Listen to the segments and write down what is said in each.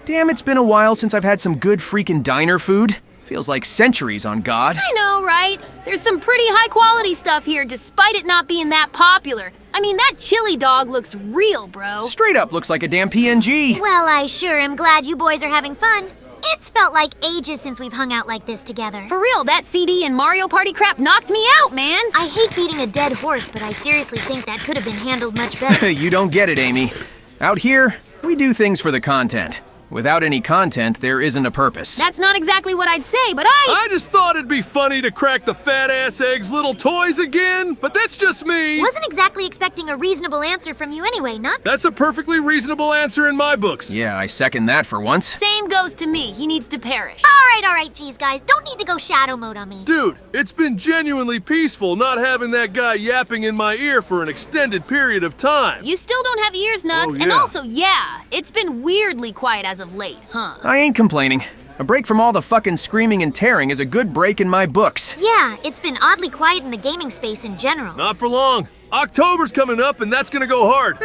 Damn, it's been a while since I've had some good freaking diner food. Feels like centuries on God. I know, right? There's some pretty high-quality stuff here, despite it not being that popular. I mean, that chili dog looks real, bro. Straight up looks like a damn PNG. Well, I sure am glad you boys are having fun. It's felt like ages since we've hung out like this together. For real, that CD and Mario Party crap knocked me out, man. I hate beating a dead horse, but I seriously think that could have been handled much better. You don't get it, Amy. Out here, we do things for the content. Without any content, there isn't a purpose. That's not exactly what I'd say, but I just thought it'd be funny to crack the fat-ass egg's little toys again, but that's just me. Wasn't exactly expecting a reasonable answer from you anyway, Nux. That's a perfectly reasonable answer in my books. Yeah, I second that for once. Same goes to me. He needs to perish. All right, geez, guys. Don't need to go shadow mode on me. Dude, it's been genuinely peaceful not having that guy yapping in my ear for an extended period of time. You still don't have ears, Nux, Oh, and yeah. also, yeah, it's been weirdly quiet as of late, huh? I ain't complaining. A break from all the fucking screaming and tearing is a good break in my books. Yeah, it's been oddly quiet in the gaming space in general. Not for long. October's coming up and that's gonna go hard.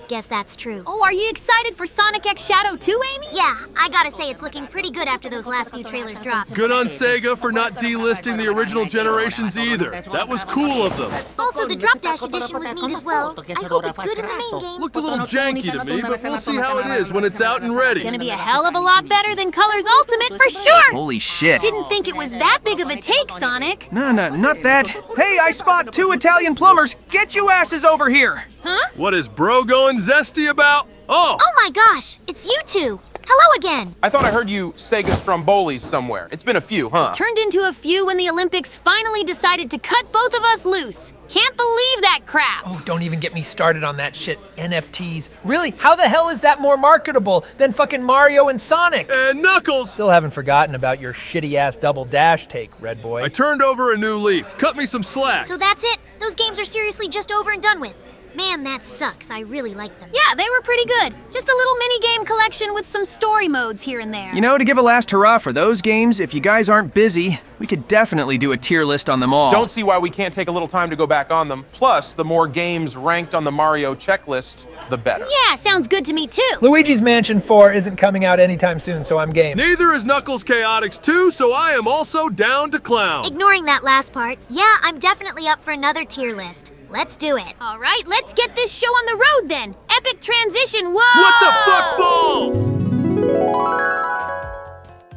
Guess that's true. Oh, are you excited for Sonic X Shadow 2, Amy? Yeah, I gotta say it's looking pretty good after those last few trailers dropped. Good on Sega for not delisting the original generations either. That was cool of them. Also, the Drop Dash edition was neat as well. I hope it's good in the main game. Looked a little janky to me, but we'll see how it is when it's out and ready. Gonna be a hell of a lot better than Colors Ultimate for sure! Holy shit. Didn't think it was that big of a take, Sonic. No, not that. Hey, I spot 2 Italian plumbers. Get you asses over here. Huh? What is bro going zesty about? Oh! Oh my gosh, it's you two. Hello again. I thought I heard you Sega Strombolis somewhere. It's been a few, huh? Turned into a few when the Olympics finally decided to cut both of us loose. Can't believe that crap. Oh, don't even get me started on that shit. NFTs. Really? How the hell is that more marketable than fucking Mario and Sonic? And Knuckles! Still haven't forgotten about your shitty-ass Double Dash take, Red Boy. I turned over a new leaf. Cut me some slack. So that's it? Those games are seriously just over and done with. Man, that sucks. I really like them. Yeah, they were pretty good. Just a little mini-game collection with some story modes here and there. You know, to give a last hurrah for those games, if you guys aren't busy, we could definitely do a tier list on them all. Don't see why we can't take a little time to go back on them. Plus, the more games ranked on the Mario checklist, the better. Yeah, sounds good to me too. Luigi's Mansion 4 isn't coming out anytime soon, so I'm game. Neither is Knuckles Chaotix 2, so I am also down to clown. Ignoring that last part, yeah, I'm definitely up for another tier list. Let's do it. All right, let's get this show on the road then. Epic transition, whoa! What the fuck balls?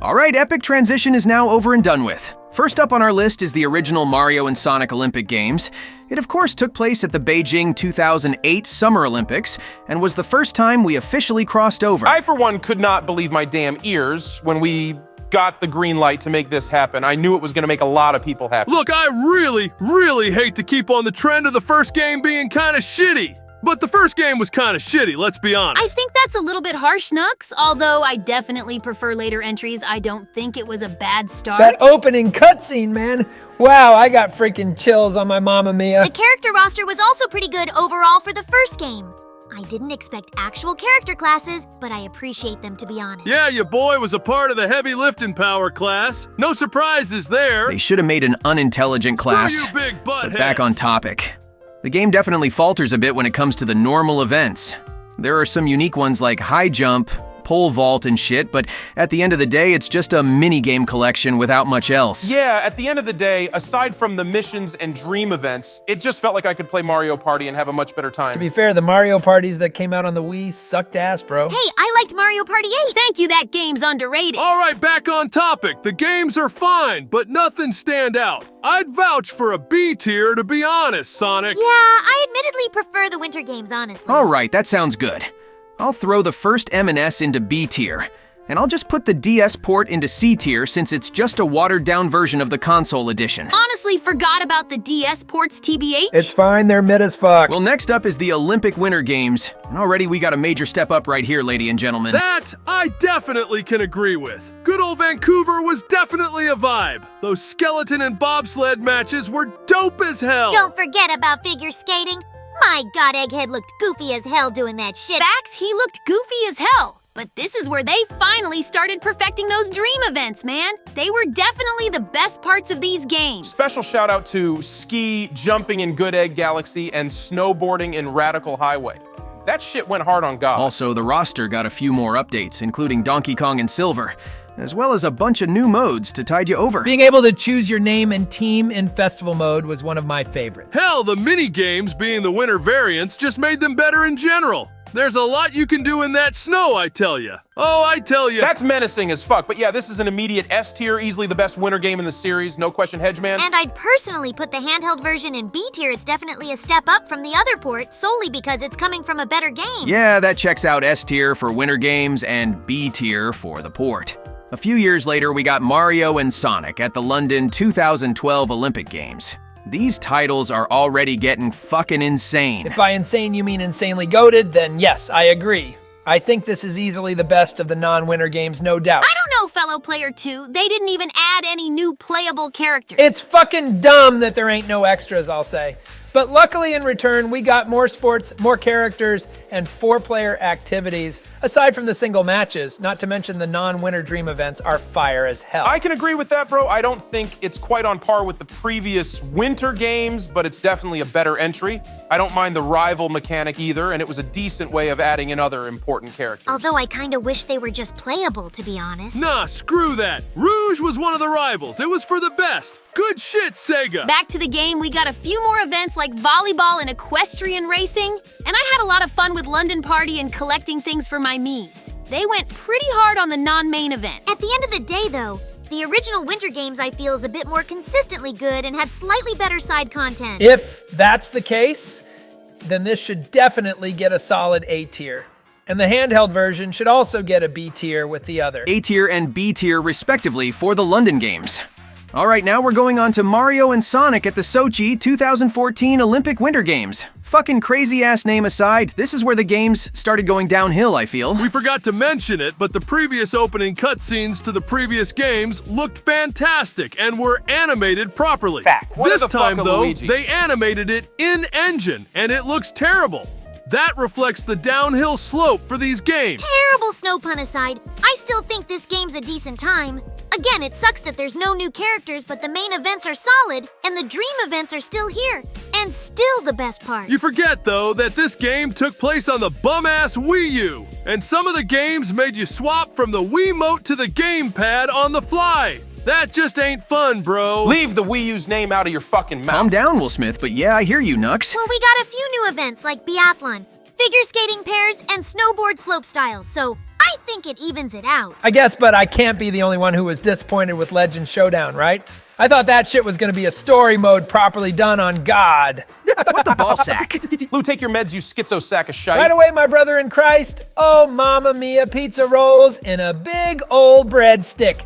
All right, Epic Transition is now over and done with. First up on our list is the original Mario and Sonic Olympic Games. It of course took place at the Beijing 2008 Summer Olympics and was the first time we officially crossed over. I, for one, could not believe my damn ears when we got the green light to make this happen. I knew it was going to make a lot of people happy. Look, I really hate to keep on the trend of the first game being kind of shitty. But the first game was kind of shitty, let's be honest. I think that's a little bit harsh, Nux. Although I definitely prefer later entries, I don't think it was a bad start. That opening cutscene, man. Wow, I got freaking chills on my Mamma Mia. The character roster was also pretty good overall for the first game. I didn't expect actual character classes, but I appreciate them, to be honest. Yeah, your boy was a part of the heavy lifting power class. No surprises there. They should have made an unintelligent class. Screw you, big butthead. But back on topic. The game definitely falters a bit when it comes to the normal events. There are some unique ones like high jump, pole vault and shit, but at the end of the day, it's just a mini-game collection without much else. Yeah, at the end of the day, aside from the missions and dream events, it just felt like I could play Mario Party and have a much better time. To be fair, the Mario parties that came out on the Wii sucked ass, bro. Hey, I liked Mario Party 8. Thank you, that game's underrated. All right, back on topic. The games are fine, but nothing stand out. I'd vouch for a B tier, to be honest, Sonic. Yeah, I admittedly prefer the winter games, honestly. All right, that sounds good. I'll throw the first M&S into B tier, and I'll just put the DS port into C tier since it's just a watered-down version of the console edition. Honestly forgot about the DS ports, TBH. It's fine, they're mid as fuck. Well, next up is the Olympic Winter Games, and already we got a major step up right here, ladies and gentlemen. That I definitely can agree with. Good old Vancouver was definitely a vibe. Those skeleton and bobsled matches were dope as hell. Don't forget about figure skating. My god, Egghead looked goofy as hell doing that shit. Facts, he looked goofy as hell. But this is where they finally started perfecting those dream events, man. They were definitely the best parts of these games. Special shout out to ski jumping in Good Egg Galaxy and snowboarding in Radical Highway. That shit went hard on God. Also, the roster got a few more updates, including Donkey Kong and Silver, as well as a bunch of new modes to tide you over. Being able to choose your name and team in festival mode was one of my favorites. Hell, the mini-games being the winter variants just made them better in general. There's a lot you can do in that snow, I tell ya. Oh, I tell ya. That's menacing as fuck, but yeah, this is an immediate S tier, easily the best winter game in the series, no question, Hedgeman. And I'd personally put the handheld version in B tier. It's definitely a step up from the other port, solely because it's coming from a better game. Yeah, that checks out S tier for winter games and B tier for the port. A few years later, we got Mario and Sonic at the London 2012 Olympic Games. These titles are already getting fucking insane. If by insane you mean insanely goated, then yes, I agree. I think this is easily the best of the non-winter games, no doubt. I don't know, fellow player 2. They didn't even add any new playable characters. It's fucking dumb that there ain't no extras, I'll say. But luckily in return, we got more sports, more characters, and 4-player activities, aside from the single matches, not to mention the non-winter dream events are fire as hell. I can agree with that, bro. I don't think it's quite on par with the previous winter games, but it's definitely a better entry. I don't mind the rival mechanic either, and it was a decent way of adding in other important characters. Although I kinda wish they were just playable, to be honest. Nah, screw that. Rouge was one of the rivals. It was for the best. Good shit, Sega. Back to the game, we got a few more events like volleyball and equestrian racing, and I had a lot of fun with London Party and collecting things for my Miis. They went pretty hard on the non-main events. At the end of the day, though, the original winter games I feel is a bit more consistently good and had slightly better side content. If that's the case, then this should definitely get a solid A tier. And the handheld version should also get a B tier with the other. A tier and B tier respectively for the London Games. All right, now we're going on to Mario and Sonic at the Sochi 2014 Olympic Winter Games. Fucking crazy-ass name aside, this is where the games started going downhill, I feel. We forgot to mention it, but the previous opening cutscenes to the previous games looked fantastic and were animated properly. Fact. What This the time, fuck, though, Luigi? they animated it in-engine, and it looks terrible. That reflects the downhill slope for these games. Terrible snow pun aside, I still think this game's a decent time. Again, it sucks that there's no new characters, but the main events are solid, and the dream events are still here. And still the best part. You forget, though, that this game took place on the bum-ass Wii U, and some of the games made you swap from the Wiimote to the gamepad on the fly. That just ain't fun, bro. Leave the Wii U's name out of your fucking mouth. Calm down, Will Smith, but yeah, I hear you, Nux. Well, we got a few new events like biathlon, figure skating pairs, and snowboard slope styles, so I think it evens it out. I guess, but I can't be the only one who was disappointed with Legend Showdown, right? I thought that shit was gonna be a story mode properly done on God. What the ball sack? Lou, take your meds, you schizo sack of shite. Right away, my brother in Christ. Oh, Mamma Mia pizza rolls in a big old breadstick.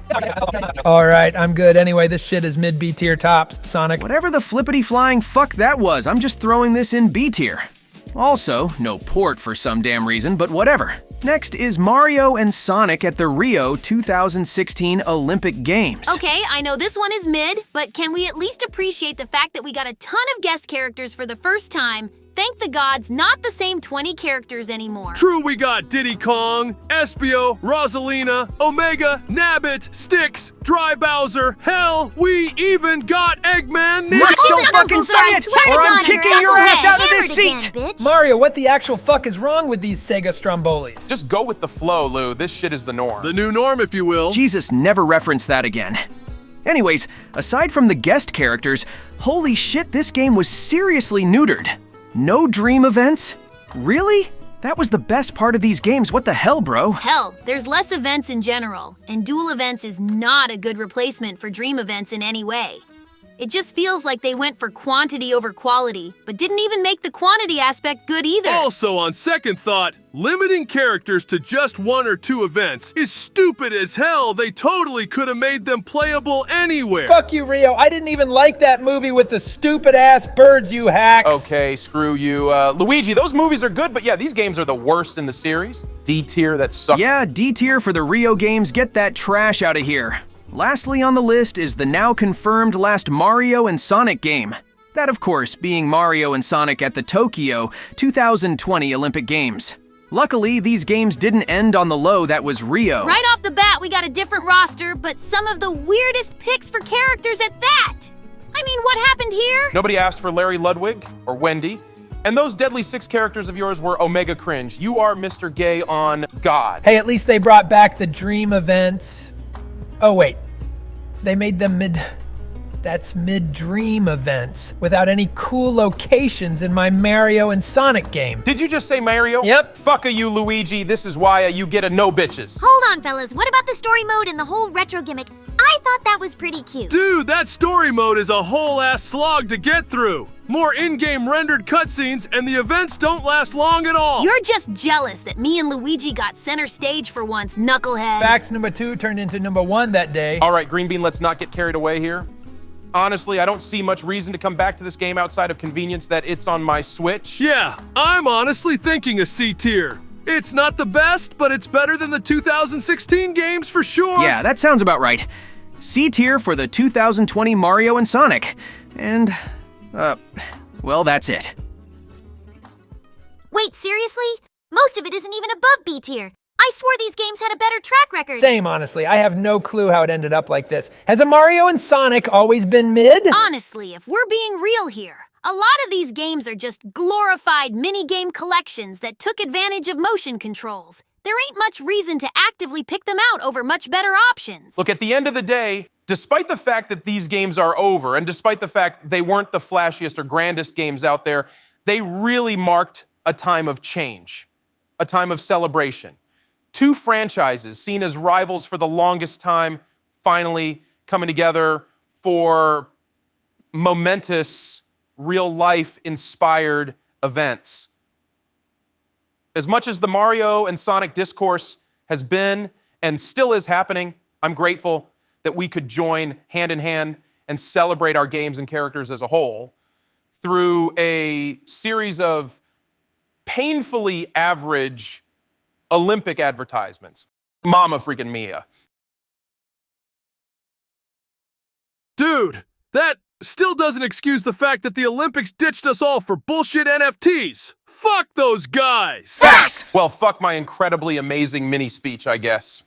All right, I'm good. Anyway, this shit is mid B tier tops, Sonic. Whatever the flippity flying fuck that was, I'm just throwing this in B tier. Also, no port for some damn reason, but whatever. Next is Mario and Sonic at the Rio 2016 Olympic Games. Okay, I know this one is mid, but can we at least appreciate the fact that we got a ton of guest characters for the first time? Thank the gods, not the same 20 characters anymore. True, we got Diddy Kong, Espio, Rosalina, Omega, Nabbit, Styx, Dry Bowser. Hell, we even got Eggman. Nux, don't fucking say it, or I'm kicking your ass out of this seat! Mario, what the actual fuck is wrong with these Sega Strombolis? Just go with the flow, Lou. This shit is the norm. The new norm, if you will. Jesus, never reference that again. Anyways, aside from the guest characters, holy shit, this game was seriously neutered. No dream events? Really? That was the best part of these games. What the hell, bro? Hell, there's less events in general, and dual events is not a good replacement for dream events in any way. It just feels like they went for quantity over quality, but didn't even make the quantity aspect good either. Also, on second thought, limiting characters to just 1 or 2 events is stupid as hell. They totally could have made them playable anywhere. Fuck you, Rio. I didn't even like that movie with the stupid-ass birds, you hacks. Okay, screw you. Luigi, those movies are good, but yeah, these games are the worst in the series. D tier, that sucks. Yeah, D tier for the Rio games. Get that trash out of here. Lastly on the list is the now confirmed last Mario and Sonic game. That, of course, being Mario and Sonic at the Tokyo 2020 Olympic Games. Luckily, these games didn't end on the low that was Rio. Right off the bat, we got a different roster, but some of the weirdest picks for characters at that. I mean, what happened here? Nobody asked for Larry Ludwig or Wendy. And those Deadly Six characters of yours were Omega Cringe. You are Mr. Gay on God. Hey, at least they brought back the dream events. Oh, wait. They made them mid-dream events without any cool locations in my Mario and Sonic game. Did you just say Mario? Yep. Fuck you, Luigi. This is why you get a no bitches. Hold on, fellas. What about the story mode and the whole retro gimmick? I thought that was pretty cute. Dude, that story mode is a whole ass slog to get through. More in-game rendered cutscenes, and the events don't last long at all. You're just jealous that me and Luigi got center stage for once, knucklehead. Facts number 2 turned into number 1 that day. All right, Green Bean, let's not get carried away here. Honestly, I don't see much reason to come back to this game outside of convenience that it's on my Switch. Yeah, I'm honestly thinking a C tier. It's not the best, but it's better than the 2016 games for sure. Yeah, that sounds about right. C tier for the 2020 Mario and Sonic. And, well, that's it. Wait, seriously? Most of it isn't even above B tier. I swore these games had a better track record. Same, honestly. I have no clue how it ended up like this. Has a Mario and Sonic always been mid? Honestly, if we're being real here, a lot of these games are just glorified minigame collections that took advantage of motion controls. There ain't much reason to actively pick them out over much better options. Look, at the end of the day, despite the fact that these games are over, and despite the fact they weren't the flashiest or grandest games out there, they really marked a time of change, a time of celebration. Two franchises seen as rivals for the longest time, finally coming together for momentous, real-life inspired events. As much as the Mario and Sonic discourse has been and still is happening, I'm grateful that we could join hand in hand and celebrate our games and characters as a whole through a series of painfully average Olympic advertisements. Mama freaking Mia. Dude, that still doesn't excuse the fact that the Olympics ditched us all for bullshit NFTs. Fuck those guys! Facts! Well, fuck my incredibly amazing mini speech, I guess.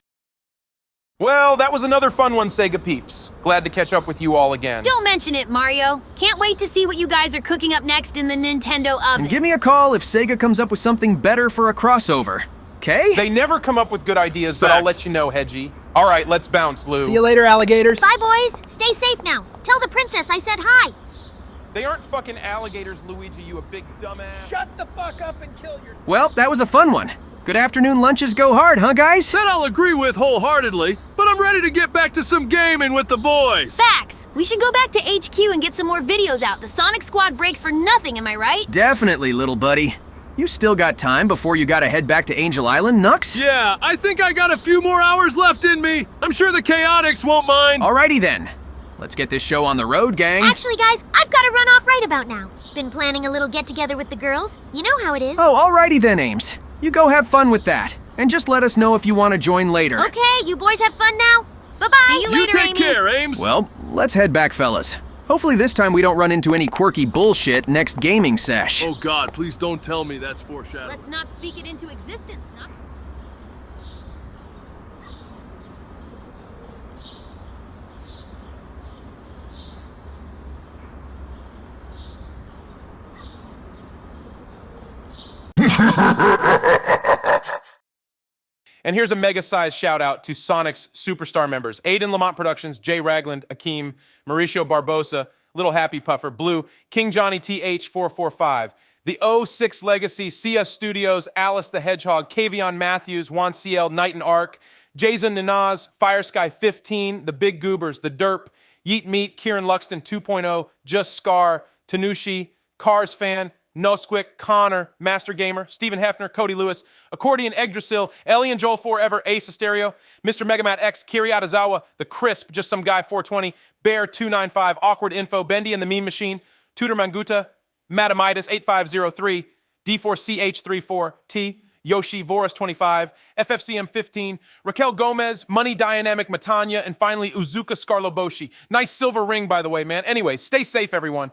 Well, that was another fun one, Sega peeps. Glad to catch up with you all again. Don't mention it, Mario. Can't wait to see what you guys are cooking up next in the Nintendo oven. And give me a call if Sega comes up with something better for a crossover. Okay? They never come up with good ideas, but I'll Facts. let you know, Hedgie. All right, let's bounce, Lou. See you later, alligators. Bye, boys. Stay safe now. Tell the princess I said hi. They aren't fucking alligators, Luigi, you a big dumbass. Shut the fuck up and kill yourself. Well, that was a fun one. Good afternoon lunches go hard, huh, guys? That I'll agree with wholeheartedly, but I'm ready to get back to some gaming with the boys. Facts! We should go back to HQ and get some more videos out. The Sonic Squad breaks for nothing, am I right? Definitely, little buddy. You still got time before you gotta head back to Angel Island, Nux? Yeah, I think I got a few more hours left in me. I'm sure the Chaotix won't mind. Alrighty then. Let's get this show on the road, gang. Actually, guys, I've got to run off right about now. Been planning a little get-together with the girls. You know how it is. Oh, alrighty then, Ames. You go have fun with that. And just let us know if you want to join later. Okay, you boys have fun now. Bye-bye. See you You later, take Amy. care, Ames. Well, let's head back, fellas. Hopefully this time we don't run into any quirky bullshit next gaming sesh. Oh God, please don't tell me that's foreshadowing. Let's not speak it into existence, Nux. And here's a mega-sized shout-out to Sonic's Superstar members. Aiden Lamont Productions, Jay Ragland, Akeem, Mauricio Barbosa, Little Happy Puffer, Blue, King Johnny TH445, The 06 Legacy, Sia Studios, Alice the Hedgehog, Kavion Matthews, Juan CL, Night and Arc, Jason Ninaz, Firesky 15, The Big Goobers, The Derp, Yeet Meat, Kieran Luxton 2.0, Just Scar, Tanushi, Cars Fan, Nosquick, Connor, Master Gamer, Stephen Hefner, Cody Lewis, Accordion Yggdrasil, Ellie and Joel Forever, Ace Asterio, Mr. Megamat X, Kiri Atazawa, The Crisp, Just Some Guy 420, Bear 295, Awkward Info, Bendy and the Meme Machine, Tudor Manguta, Madamitis 8503, D4CH34T, Yoshi Voris 25, FFCM 15, Raquel Gomez, Money Dynamic Matanya, and finally Uzuka Scarloboshi. Nice silver ring, by the way, man. Anyway, stay safe, everyone.